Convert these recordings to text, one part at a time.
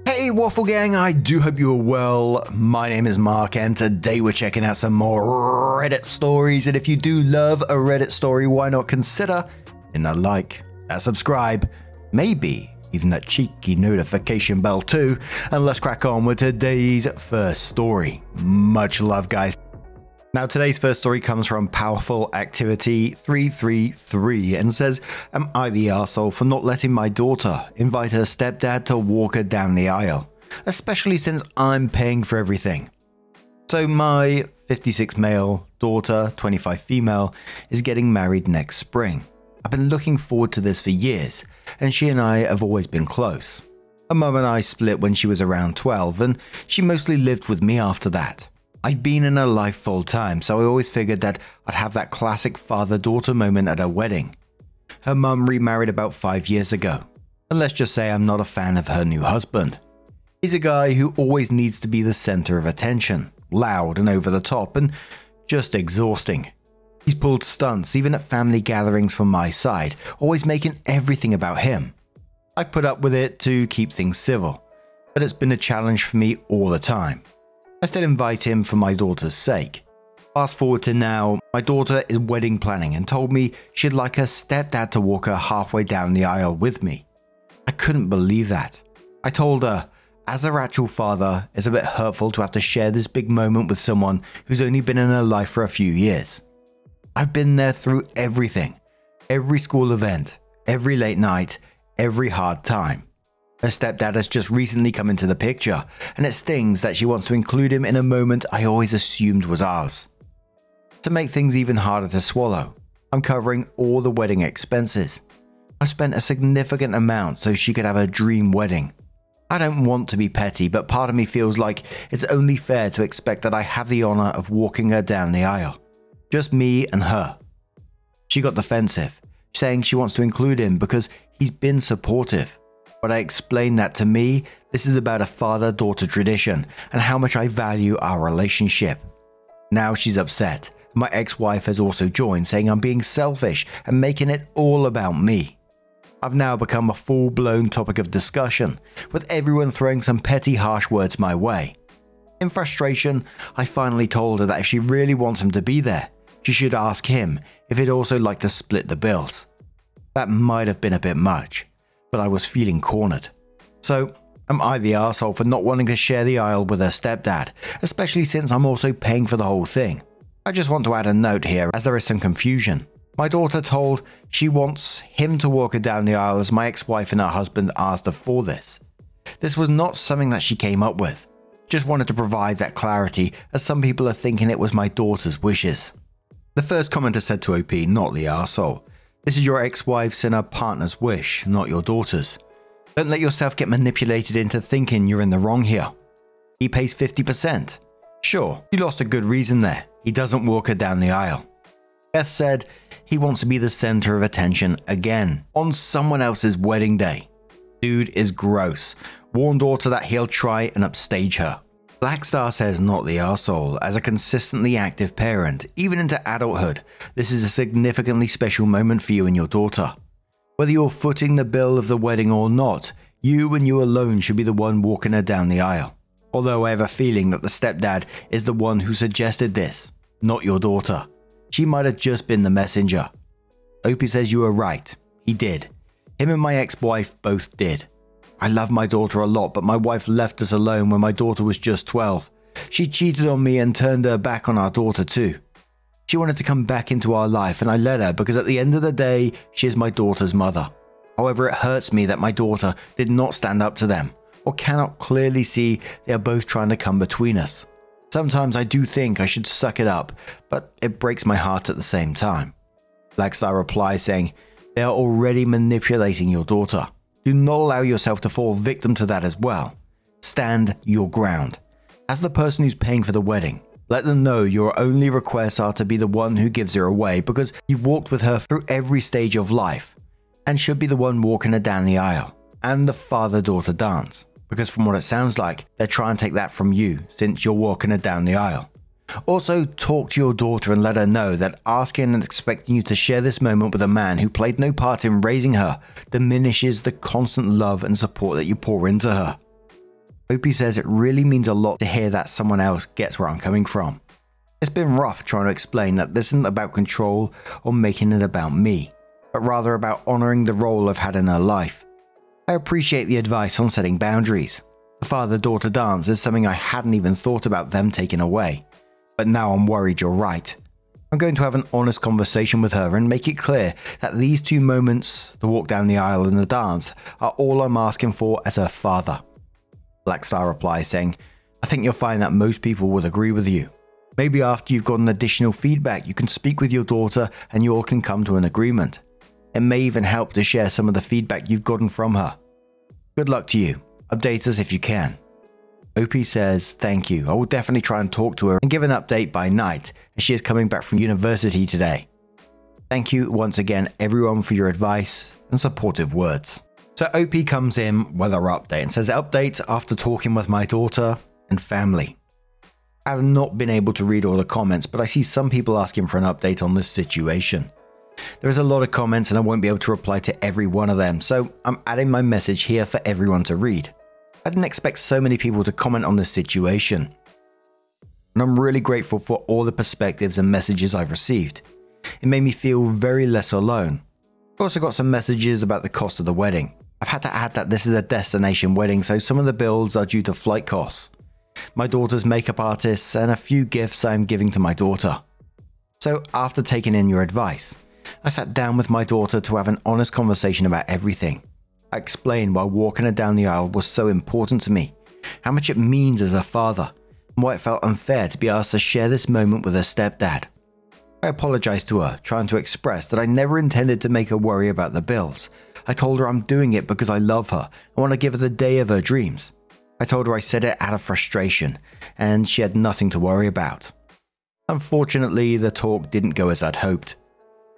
Hey Waffle Gang, I do hope you're well. My name is Mark and today we're checking out some more Reddit stories, and if you do love a Reddit story, why not consider hitting that like, that subscribe, maybe even that cheeky notification bell too, and let's crack on with today's first story. Much love, guys. Now, today's first story comes from Powerful Activity 333 and says, "Am I the arsehole for not letting my daughter invite her stepdad to walk her down the aisle, especially since I'm paying for everything? So my 56 male daughter, 25 female, is getting married next spring. I've been looking forward to this for years, and she and I have always been close. Her mum and I split when she was around 12, and she mostly lived with me after that. I've been in her life full time, so I always figured that I'd have that classic father-daughter moment at her wedding. Her mum remarried about 5 years ago, and let's just say I'm not a fan of her new husband. He's a guy who always needs to be the center of attention, loud and over the top, and just exhausting. He's pulled stunts even at family gatherings from my side, always making everything about him. I put up with it to keep things civil, but it's been a challenge for me all the time. I still invite him for my daughter's sake. Fast forward to now, my daughter is wedding planning and told me she'd like her stepdad to walk her halfway down the aisle with me. I couldn't believe that. I told her, as her actual father, it's a bit hurtful to have to share this big moment with someone who's only been in her life for a few years. I've been there through everything, every school event, every late night, every hard time. Her stepdad has just recently come into the picture, and it stings that she wants to include him in a moment I always assumed was ours. To make things even harder to swallow, I'm covering all the wedding expenses. I've spent a significant amount so she could have her dream wedding. I don't want to be petty, but part of me feels like it's only fair to expect that I have the honor of walking her down the aisle. Just me and her." She got defensive, saying she wants to include him because he's been supportive. But I explained that to me, this is about a father-daughter tradition and how much I value our relationship. Now she's upset. My ex-wife has also joined, saying I'm being selfish and making it all about me. I've now become a full-blown topic of discussion, with everyone throwing some petty harsh words my way. In frustration, I finally told her that if she really wants him to be there, she should ask him if he'd also like to split the bills. That might have been a bit much, but I was feeling cornered. So, am I the arsehole for not wanting to share the aisle with her stepdad, especially since I'm also paying for the whole thing? I just want to add a note here, as there is some confusion. My daughter told she wants him to walk her down the aisle as my ex-wife and her husband asked her for this. This was not something that she came up with. Just wanted to provide that clarity, as some people are thinking it was my daughter's wishes. The first commenter said to OP, "Not the arsehole. This is your ex-wife's and her partner's wish, not your daughter's. Don't let yourself get manipulated into thinking you're in the wrong here. He pays 50%. Sure, you lost a good reason there. He doesn't walk her down the aisle." Beth said he wants to be the center of attention again, on someone else's wedding day. Dude is gross. Warn daughter that he'll try and upstage her. Blackstar says not the arsehole. As a consistently active parent, even into adulthood, this is a significantly special moment for you and your daughter. Whether you're footing the bill of the wedding or not, you and you alone should be the one walking her down the aisle. Although I have a feeling that the stepdad is the one who suggested this, not your daughter. She might have just been the messenger. Opie says you were right. He did. Him and my ex-wife both did. I love my daughter a lot, but my wife left us alone when my daughter was just 12. She cheated on me and turned her back on our daughter too. She wanted to come back into our life and I let her because at the end of the day, she is my daughter's mother. However, it hurts me that my daughter did not stand up to them or cannot clearly see they are both trying to come between us. Sometimes I do think I should suck it up, but it breaks my heart at the same time." Blackstar replies saying, "They are already manipulating your daughter. Do not allow yourself to fall victim to that as well. Stand your ground. As the person who's paying for the wedding, let them know your only requests are to be the one who gives her away because you've walked with her through every stage of life and should be the one walking her down the aisle and the father-daughter dance. Because from what it sounds like, they're trying to take that from you since you're walking her down the aisle. Also, talk to your daughter and let her know that asking and expecting you to share this moment with a man who played no part in raising her diminishes the constant love and support that you pour into her. Opie says it really means a lot to hear that someone else gets where I'm coming from. It's been rough trying to explain that this isn't about control or making it about me, but rather about honoring the role I've had in her life. I appreciate the advice on setting boundaries. The father-daughter dance is something I hadn't even thought about them taking away, but now I'm worried you're right. I'm going to have an honest conversation with her and make it clear that these 2 moments, the walk down the aisle and the dance, are all I'm asking for as her father. Blackstar replies saying, I think you'll find that most people would agree with you. Maybe after you've gotten additional feedback, you can speak with your daughter and you all can come to an agreement. It may even help to share some of the feedback you've gotten from her. Good luck to you. Update us if you can. Opie says, thank you. I will definitely try and talk to her and give an update by night as she is coming back from university today. Thank you once again everyone for your advice and supportive words. So Opie comes in with her update and says, update after talking with my daughter and family. I have not been able to read all the comments, but I see some people asking for an update on this situation. There is a lot of comments and I won't be able to reply to every one of them, so I'm adding my message here for everyone to read. I didn't expect so many people to comment on this situation, and I'm really grateful for all the perspectives and messages I've received. It made me feel very less alone. I've also got some messages about the cost of the wedding. I've had to add that this is a destination wedding, so some of the bills are due to flight costs, my daughter's makeup artists, and a few gifts I'm giving to my daughter. So after taking in your advice, I sat down with my daughter to have an honest conversation about everything. I explained why walking her down the aisle was so important to me, how much it means as a father, and why it felt unfair to be asked to share this moment with her stepdad. I apologized to her, trying to express that I never intended to make her worry about the bills. I told her I'm doing it because I love her and want to give her the day of her dreams. I told her I said it out of frustration, and she had nothing to worry about. Unfortunately, the talk didn't go as I'd hoped.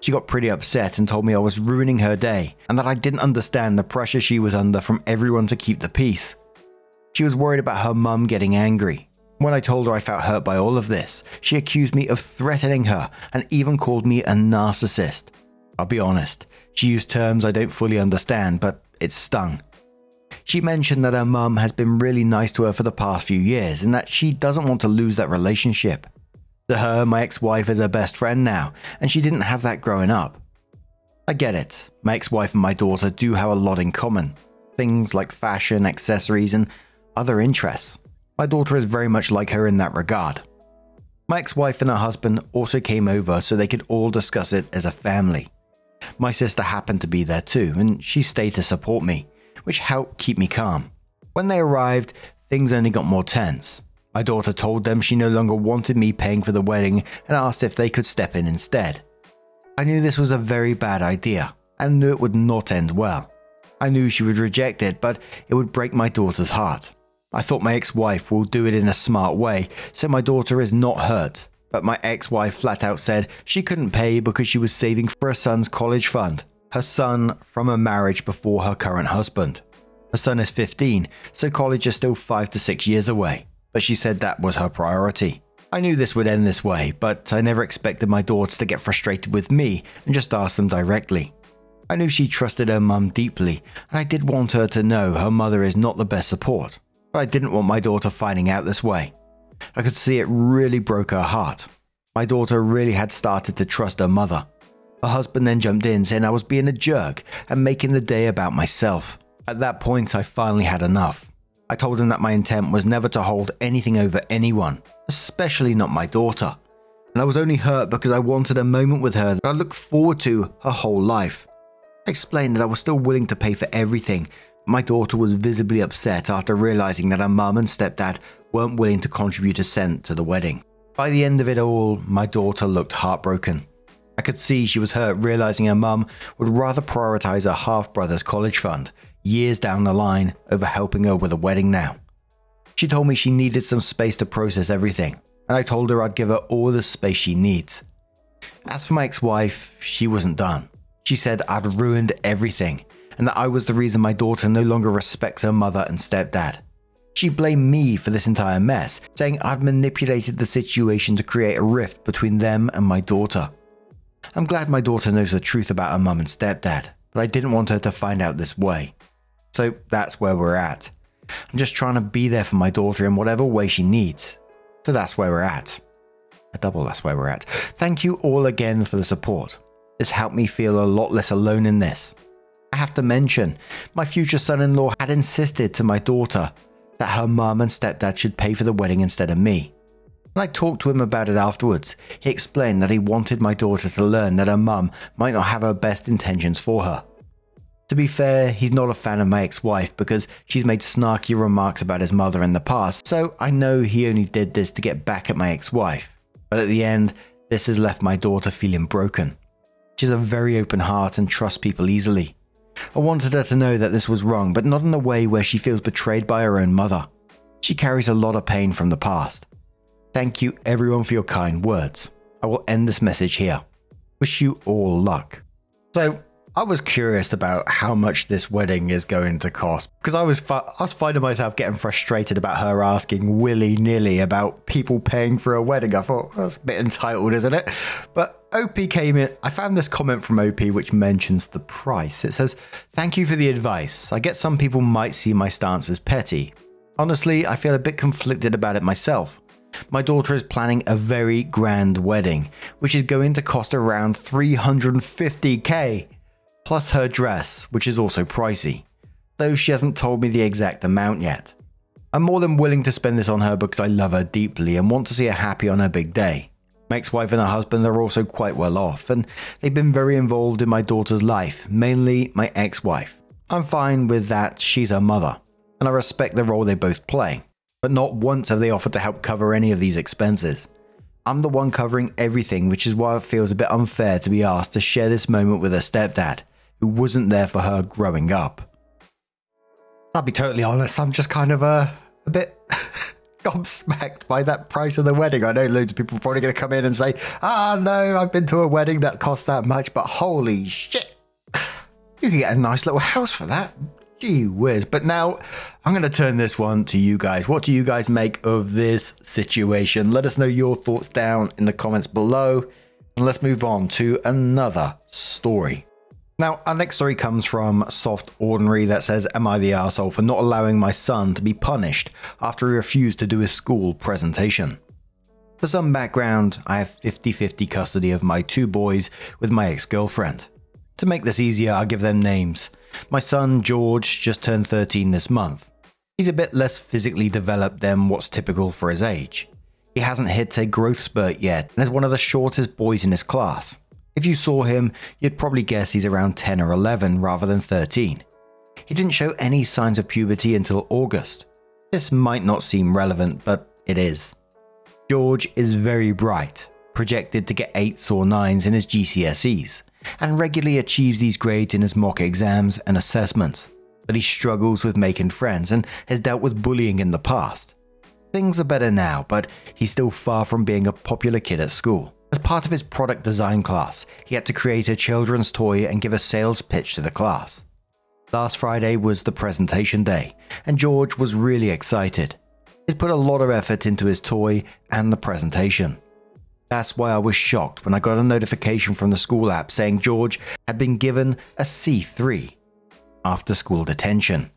She got pretty upset and told me I was ruining her day and that I didn't understand the pressure she was under from everyone to keep the peace. She was worried about her mum getting angry. When I told her I felt hurt by all of this, she accused me of threatening her and even called me a narcissist. I'll be honest, she used terms I don't fully understand, but it stung. She mentioned that her mum has been really nice to her for the past few years and that she doesn't want to lose that relationship. To her, my ex-wife is her best friend now, and she didn't have that growing up. I get it. My ex-wife and my daughter do have a lot in common. Things like fashion, accessories, and other interests. My daughter is very much like her in that regard. My ex-wife and her husband also came over so they could all discuss it as a family. My sister happened to be there too, and she stayed to support me, which helped keep me calm. When they arrived, things only got more tense. My daughter told them she no longer wanted me paying for the wedding and asked if they could step in instead. I knew this was a very bad idea and knew it would not end well. I knew she would reject it, but it would break my daughter's heart. I thought my ex-wife will do it in a smart way so my daughter is not hurt, but my ex-wife flat out said she couldn't pay because she was saving for her son's college fund, her son from a marriage before her current husband. Her son is 15, so college is still 5 to 6 years away. But she said that was her priority. I knew this would end this way, but I never expected my daughter to get frustrated with me and just ask them directly. I knew she trusted her mum deeply, and I did want her to know her mother is not the best support, but I didn't want my daughter finding out this way. I could see it really broke her heart. My daughter really had started to trust her mother. Her husband then jumped in saying I was being a jerk and making the day about myself. At that point, I finally had enough. I told him that my intent was never to hold anything over anyone, especially not my daughter. And I was only hurt because I wanted a moment with her that I looked forward to her whole life. I explained that I was still willing to pay for everything, but my daughter was visibly upset after realizing that her mum and stepdad weren't willing to contribute a cent to the wedding. By the end of it all, my daughter looked heartbroken. I could see she was hurt realizing her mum would rather prioritize her half-brother's college fund years down the line over helping her with a wedding now. She told me she needed some space to process everything, and I told her I'd give her all the space she needs. As for my ex-wife, she wasn't done. She said I'd ruined everything, and that I was the reason my daughter no longer respects her mother and stepdad. She blamed me for this entire mess, saying I'd manipulated the situation to create a rift between them and my daughter. I'm glad my daughter knows the truth about her mum and stepdad, but I didn't want her to find out this way. So that's where we're at. I'm just trying to be there for my daughter in whatever way she needs. So that's where we're at. That's where we're at. Thank you all again for the support. This helped me feel a lot less alone in this. I have to mention, my future son-in-law had insisted to my daughter that her mum and stepdad should pay for the wedding instead of me. When I talked to him about it afterwards, he explained that he wanted my daughter to learn that her mum might not have her best intentions for her. To be fair, he's not a fan of my ex-wife because she's made snarky remarks about his mother in the past, so I know he only did this to get back at my ex-wife. But at the end, this has left my daughter feeling broken. She has a very open heart and trusts people easily. I wanted her to know that this was wrong, but not in a way where she feels betrayed by her own mother. She carries a lot of pain from the past. Thank you everyone for your kind words. I will end this message here. Wish you all luck. So, I was curious about how much this wedding is going to cost because I was finding myself getting frustrated about her asking willy-nilly about people paying for a wedding. I thought, that's a bit entitled, isn't it? But OP came in. I found this comment from OP which mentions the price. It says, "Thank you for the advice. I get some people might see my stance as petty. Honestly, I feel a bit conflicted about it myself. My daughter is planning a very grand wedding, which is going to cost around 350k. Plus her dress, which is also pricey, though she hasn't told me the exact amount yet. I'm more than willing to spend this on her because I love her deeply and want to see her happy on her big day. My ex-wife and her husband are also quite well off, and they've been very involved in my daughter's life, mainly my ex-wife. I'm fine with that, she's her mother, and I respect the role they both play, but not once have they offered to help cover any of these expenses. I'm the one covering everything, which is why it feels a bit unfair to be asked to share this moment with her stepdad, who wasn't there for her growing up. I'll be totally honest, I'm just kind of a bit gobsmacked by that price of the wedding. I know loads of people are probably going to come in and say, no, I've been to a wedding that cost that much, but holy shit, you can get a nice little house for that. Gee whiz. But now I'm going to turn this one to you guys. What do you guys make of this situation? Let us know your thoughts down in the comments below, and let's move on to another story. Now, our next story comes from Soft Ordinary that says, "Am I the arsehole for not allowing my son to be punished after he refused to do his school presentation?" For some background, I have 50-50 custody of my two boys with my ex-girlfriend. To make this easier, I'll give them names. My son, George, just turned 13 this month. He's a bit less physically developed than what's typical for his age. He hasn't hit a growth spurt yet and is one of the shortest boys in his class. If you saw him, you'd probably guess he's around 10 or 11 rather than 13. He didn't show any signs of puberty until August. This might not seem relevant, but it is. George is very bright, projected to get 8s or 9s in his GCSEs, and regularly achieves these grades in his mock exams and assessments, but he struggles with making friends and has dealt with bullying in the past. Things are better now, but he's still far from being a popular kid at school. As part of his product design class, he had to create a children's toy and give a sales pitch to the class. Last Friday was the presentation day, and George was really excited. He'd put a lot of effort into his toy and the presentation. That's why I was shocked when I got a notification from the school app saying George had been given a C3 after school detention,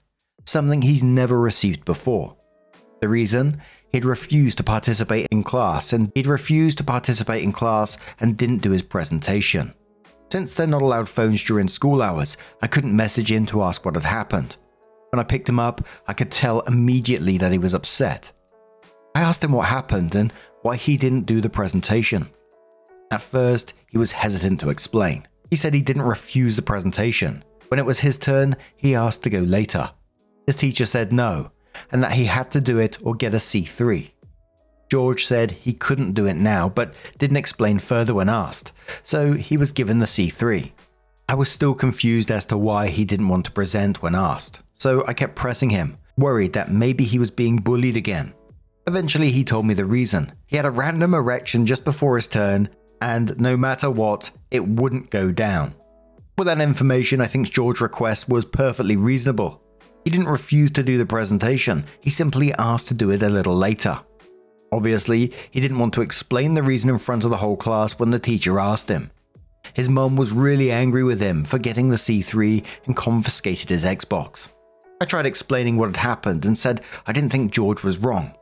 something he's never received before. The reason? He'd refused to participate in class and didn't do his presentation. Since they're not allowed phones during school hours, I couldn't message in to ask what had happened. When I picked him up, I could tell immediately that he was upset. I asked him what happened and why he didn't do the presentation. At first, he was hesitant to explain. He said he didn't refuse the presentation. When it was his turn, he asked to go later. His teacher said no, and that he had to do it or get a C3. George said he couldn't do it now, but didn't explain further when asked, so he was given the C3. I was still confused as to why he didn't want to present when asked, so I kept pressing him, worried that maybe he was being bullied again. Eventually he told me the reason. He had a random erection just before his turn, and no matter what, it wouldn't go down. With that information, I think George's request was perfectly reasonable. He didn't refuse to do the presentation, he simply asked to do it a little later. Obviously, he didn't want to explain the reason in front of the whole class when the teacher asked him. His mum was really angry with him for getting the C3 and confiscated his Xbox. I tried explaining what had happened and said I didn't think George was wrong.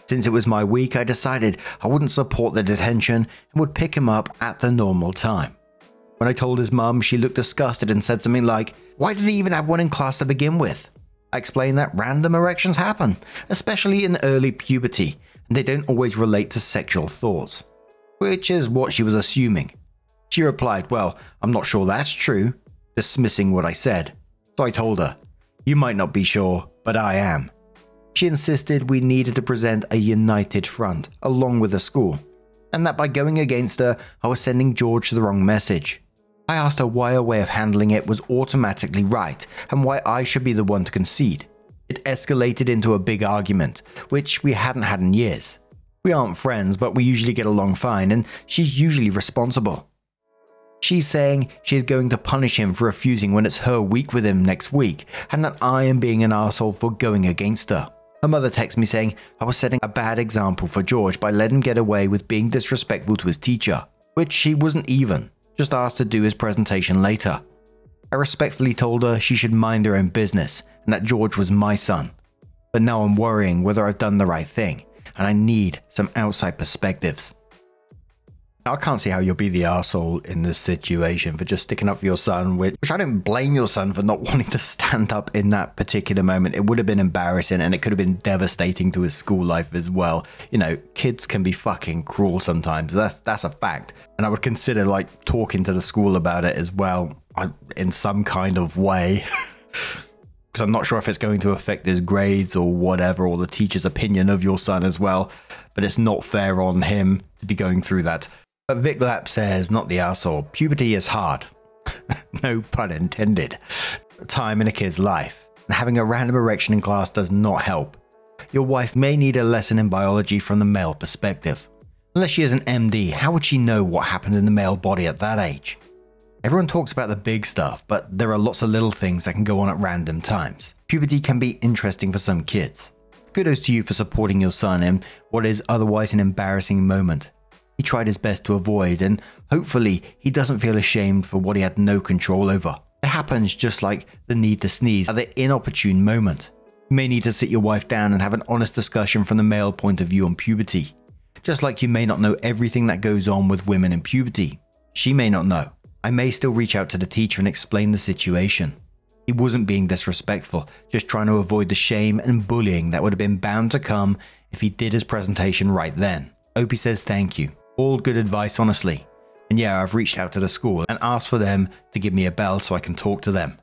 Since it was my week, I decided I wouldn't support the detention and would pick him up at the normal time. When I told his mum, she looked disgusted and said something like, "Why did he even have one in class to begin with?" I explained that random erections happen, especially in early puberty, and they don't always relate to sexual thoughts, which is what she was assuming. She replied, "Well, I'm not sure that's true," dismissing what I said. So I told her, "You might not be sure, but I am." She insisted we needed to present a united front, along with the school, and that by going against her, I was sending George the wrong message. I asked her why her way of handling it was automatically right, and why I should be the one to concede. It escalated into a big argument, which we hadn't had in years. We aren't friends, but we usually get along fine, and she's usually responsible. She's saying she's going to punish him for refusing when it's her week with him next week, and that I am being an arsehole for going against her. Her mother texts me saying I was setting a bad example for George by letting him get away with being disrespectful to his teacher, which he wasn't even, just asked to do his presentation later. I respectfully told her she should mind her own business and that George was my son. But now I'm worrying whether I've done the right thing, and I need some outside perspectives. I can't see how you'll be the arsehole in this situation for just sticking up for your son, which I don't blame your son for not wanting to stand up in that particular moment. It would have been embarrassing and it could have been devastating to his school life as well. You know, kids can be fucking cruel sometimes. That's a fact. And I would consider like talking to the school about it as well in some kind of way. Because I'm not sure if it's going to affect his grades or whatever, or the teacher's opinion of your son as well. But it's not fair on him to be going through that. But Vic Lap says, not the arsehole, puberty is hard. No pun intended. Time in a kid's life. And having a random erection in class does not help. Your wife may need a lesson in biology from the male perspective. Unless she is an MD, how would she know what happens in the male body at that age? Everyone talks about the big stuff, but there are lots of little things that can go on at random times. Puberty can be interesting for some kids. Kudos to you for supporting your son in what is otherwise an embarrassing moment. He tried his best to avoid, and hopefully he doesn't feel ashamed for what he had no control over. It happens just like the need to sneeze at the inopportune moment. You may need to sit your wife down and have an honest discussion from the male point of view on puberty. Just like you may not know everything that goes on with women in puberty. She may not know. I may still reach out to the teacher and explain the situation. He wasn't being disrespectful, just trying to avoid the shame and bullying that would have been bound to come if he did his presentation right then. Opie says thank you. All good advice, honestly. And yeah, I've reached out to the school and asked for them to give me a bell so I can talk to them.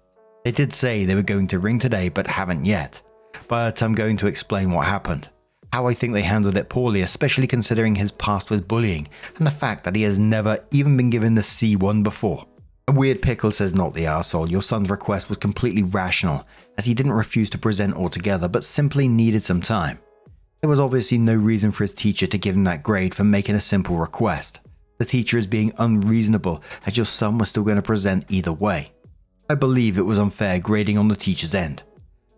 They did say they were going to ring today, but haven't yet. But I'm going to explain what happened. How I think they handled it poorly, especially considering his past with bullying and the fact that he has never even been given the C1 before. A Weird Pickle says, not the arsehole, your son's request was completely rational, as he didn't refuse to present altogether, but simply needed some time. There was obviously no reason for his teacher to give him that grade for making a simple request. The teacher is being unreasonable, as your son was still going to present either way. I believe it was unfair grading on the teacher's end.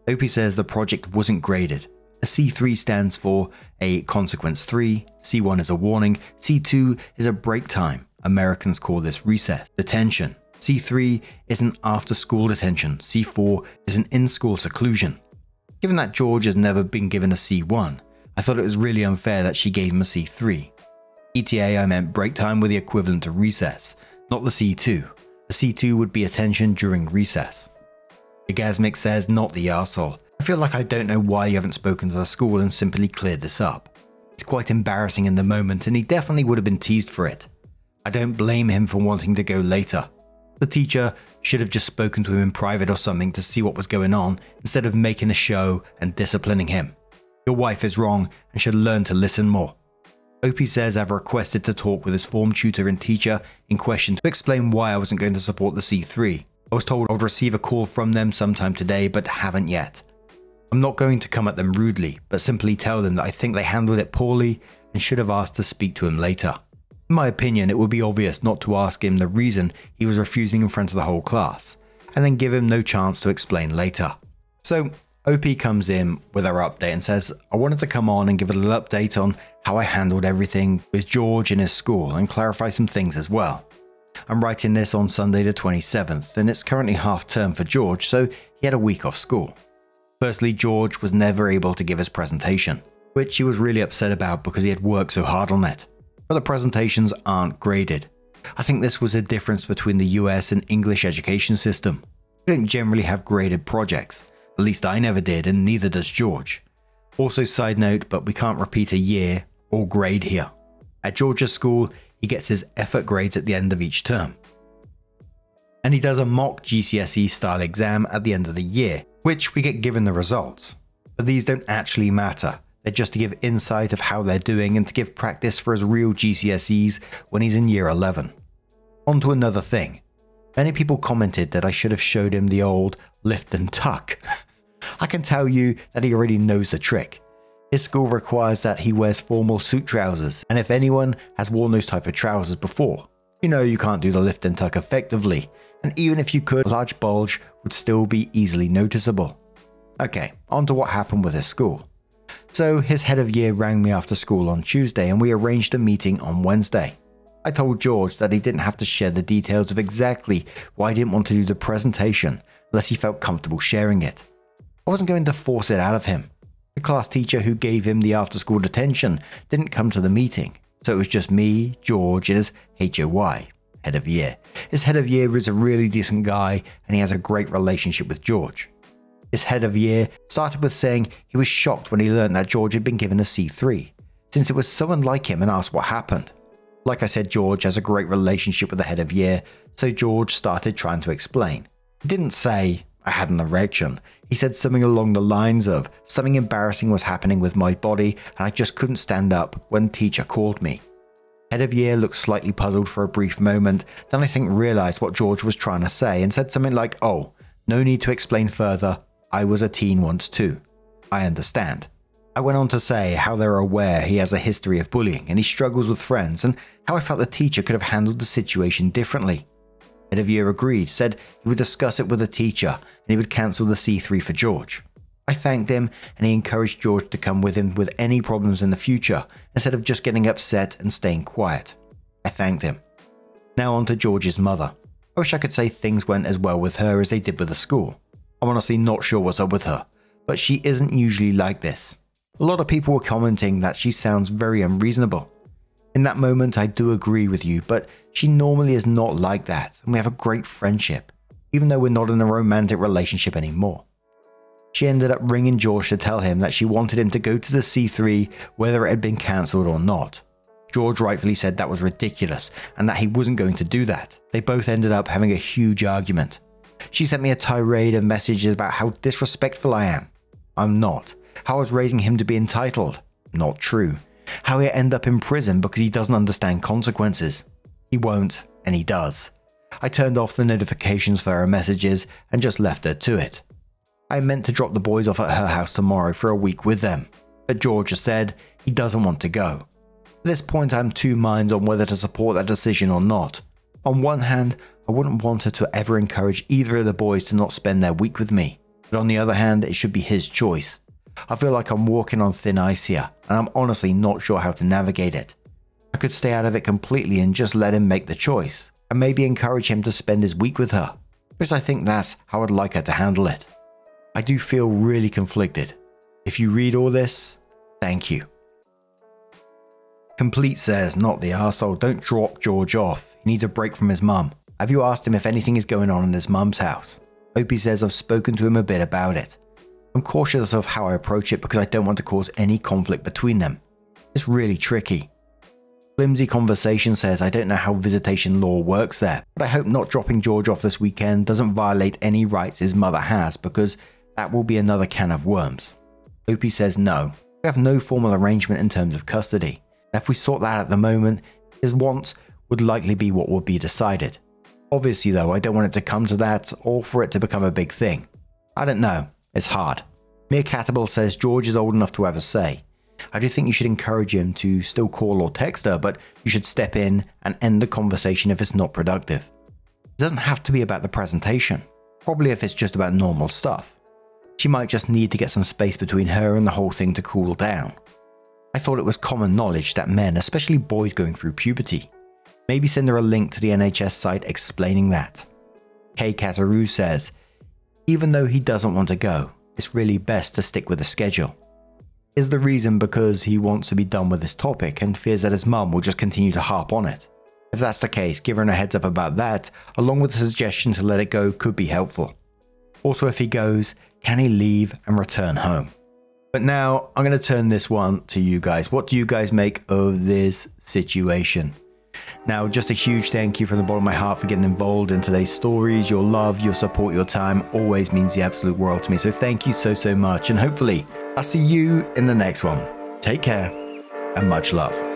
Opie says the project wasn't graded. A C3 stands for a consequence 3, C1 is a warning, C2 is a break time. Americans call this recess. Detention. C3 is an after-school detention. C4 is an in-school seclusion. Given that George has never been given a C1, I thought it was really unfair that she gave him a C3. ETA, I meant break time with the equivalent to recess, not the C2. A C2 would be attention during recess. Orgasmic says, not the arsehole. I feel like I don't know why you haven't spoken to the school and simply cleared this up. It's quite embarrassing in the moment and he definitely would have been teased for it. I don't blame him for wanting to go later. The teacher should have just spoken to him in private or something to see what was going on instead of making a show and disciplining him. Your wife is wrong and should learn to listen more. Opie says I've requested to talk with his form tutor and teacher in question to explain why I wasn't going to support the C3. I was told I would receive a call from them sometime today, but haven't yet. I'm not going to come at them rudely, but simply tell them that I think they handled it poorly and should have asked to speak to him later. In my opinion, it would be obvious not to ask him the reason he was refusing in front of the whole class, and then give him no chance to explain later. So, OP comes in with her update and says, I wanted to come on and give a little update on how I handled everything with George in his school and clarify some things as well. I'm writing this on Sunday the 27th, and it's currently half term for George, so he had a week off school. Firstly, George was never able to give his presentation, which he was really upset about because he had worked so hard on it. But the presentations aren't graded. I think this was a difference between the US and English education system. We don't generally have graded projects. At least I never did, and neither does George. Also, side note, but we can't repeat a year or grade here. At George's school, he gets his effort grades at the end of each term. And he does a mock GCSE style exam at the end of the year, which we get given the results. But these don't actually matter. They're just to give insight of how they're doing and to give practice for his real GCSEs when he's in year 11. On to another thing. Many people commented that I should have showed him the old lift and tuck. I can tell you that he already knows the trick. His school requires that he wears formal suit trousers, and if anyone has worn those type of trousers before, you know you can't do the lift and tuck effectively, and even if you could, a large bulge would still be easily noticeable. Okay, on to what happened with his school. So his head of year rang me after school on Tuesday and we arranged a meeting on Wednesday. I told George that he didn't have to share the details of exactly why he didn't want to do the presentation unless he felt comfortable sharing it. I wasn't going to force it out of him. The class teacher who gave him the after-school detention didn't come to the meeting, so it was just me, George, and his HOY, head of year. His head of year is a really decent guy and he has a great relationship with George. His head of year started with saying he was shocked when he learned that George had been given a C3, since it was so unlike him, and asked what happened. Like I said, George has a great relationship with the head of year, so George started trying to explain. He didn't say, I had an erection. He said something along the lines of, something embarrassing was happening with my body and I just couldn't stand up when teacher called me. Head of year looked slightly puzzled for a brief moment, then I think realized what George was trying to say and said something like, oh, no need to explain further. I was a teen once too. I understand. I went on to say how they're aware he has a history of bullying and he struggles with friends, and how I felt the teacher could have handled the situation differently. Head of year agreed, said he would discuss it with the teacher and he would cancel the C3 for George. I thanked him and he encouraged George to come with him with any problems in the future instead of just getting upset and staying quiet. I thanked him. Now on to George's mother. I wish I could say things went as well with her as they did with the school. I'm honestly not sure what's up with her, but she isn't usually like this. A lot of people were commenting that she sounds very unreasonable. In that moment, I do agree with you, but she normally is not like that, and we have a great friendship, even though we're not in a romantic relationship anymore. She ended up ringing George to tell him that she wanted him to go to the C3 whether it had been cancelled or not. George rightfully said that was ridiculous and that he wasn't going to do that. They both ended up having a huge argument. She sent me a tirade of messages about how disrespectful I am. I'm not. How I was raising him to be entitled. Not true. How he'll end up in prison because he doesn't understand consequences. He won't, and he does. I turned off the notifications for her messages and just left her to it. I meant to drop the boys off at her house tomorrow for a week with them, but George has said he doesn't want to go. At this point, I'm two minds on whether to support that decision or not. On one hand, I wouldn't want her to ever encourage either of the boys to not spend their week with me, but on the other hand, it should be his choice. I feel like I'm walking on thin ice here, and I'm honestly not sure how to navigate it. I could stay out of it completely and just let him make the choice, and maybe encourage him to spend his week with her, because I think that's how I'd like her to handle it. I do feel really conflicted. If you read all this, thank you. Complete says, not the arsehole, don't drop George off. He needs a break from his mum. Have you asked him if anything is going on in his mum's house? Opie says, I've spoken to him a bit about it. I'm cautious of how I approach it because I don't want to cause any conflict between them. It's really tricky. Flimsy Conversation says, I don't know how visitation law works there, but I hope not dropping George off this weekend doesn't violate any rights his mother has, because that will be another can of worms. Opie says no. We have no formal arrangement in terms of custody, and if we sort that at the moment, his wants would likely be what would be decided. Obviously though, I don't want it to come to that, or for it to become a big thing. I don't know. It's hard. Mia Catable says George is old enough to have a say. I do think you should encourage him to still call or text her, but you should step in and end the conversation if it's not productive. It doesn't have to be about the presentation, probably if it's just about normal stuff. She might just need to get some space between her and the whole thing to cool down. I thought it was common knowledge that men, especially boys going through puberty. Maybe send her a link to the NHS site explaining that. Kay Cataroo says, even though he doesn't want to go, it's really best to stick with the schedule. Is the reason because he wants to be done with this topic and fears that his mum will just continue to harp on it? If that's the case, giving her a heads up about that, along with the suggestion to let it go, could be helpful. Also, if he goes, can he leave and return home? But now I'm going to turn this one to you guys. What do you guys make of this situation? Now, just a huge thank you from the bottom of my heart for getting involved in today's stories. Your love, your support, your time always means the absolute world to me. So thank you so much. And hopefully I'll see you in the next one. Take care and much love.